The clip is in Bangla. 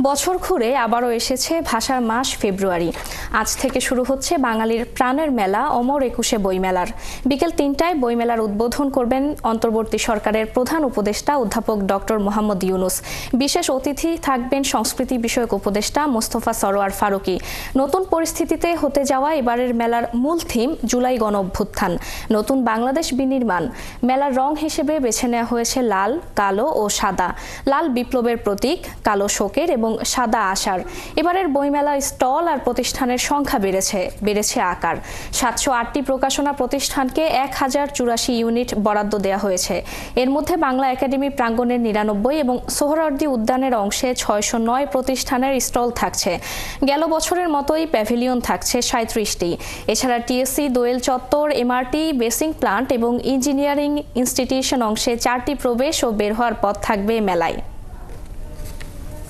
বছর ঘুরে আবারও এসেছে ভাষার মাস ফেব্রুয়ারি। আজ থেকে শুরু হচ্ছে বাঙালির প্রাণের মেলা অমর একুশে বইমেলার। বিকেল ৩টায় বইমেলার উদ্বোধন করবেন অন্তর্বর্তী সরকারের প্রধান উপদেষ্টা অধ্যাপক ডক্টর মোহাম্মদ ইউনুস। বিশেষ অতিথি থাকবেন সংস্কৃতি বিষয়ক উপদেষ্টা মোস্তফা সরোয়ার ফারুকী। নতুন পরিস্থিতিতে হতে যাওয়া এবারের মেলার মূল থিম জুলাই গণঅভ্যুত্থান, নতুন বাংলাদেশ বিনির্মাণ। মেলার রং হিসেবে বেছে নেওয়া হয়েছে লাল, কালো ও সাদা। লাল বিপ্লবের প্রতীক, কালো শোকের এবং সাদা আশার। এবারের বইমেলা স্টল আর প্রতিষ্ঠানের সংখ্যা বেড়েছে আকার। ৭০৮টি প্রকাশনা প্রতিষ্ঠানকে ১,০৮৪ ইউনিট বরাদ্দ দেওয়া হয়েছে। এর মধ্যে বাংলা একাডেমি প্রাঙ্গণের ৯৯ এবং সোহরাওয়ার্দী উদ্যানের অংশে ৬০৯ প্রতিষ্ঠানের স্টল থাকছে। গেল বছরের মতোই প্যাভিলিয়ন থাকছে ৩৭টি। এছাড়া টিএসসি, দোয়েল চত্বর, এমআরটি, বেসিং প্লান্ট এবং ইঞ্জিনিয়ারিং ইনস্টিটিউশন অংশে ৪টি প্রবেশ ও বের হওয়ার পথ থাকবে মেলায়।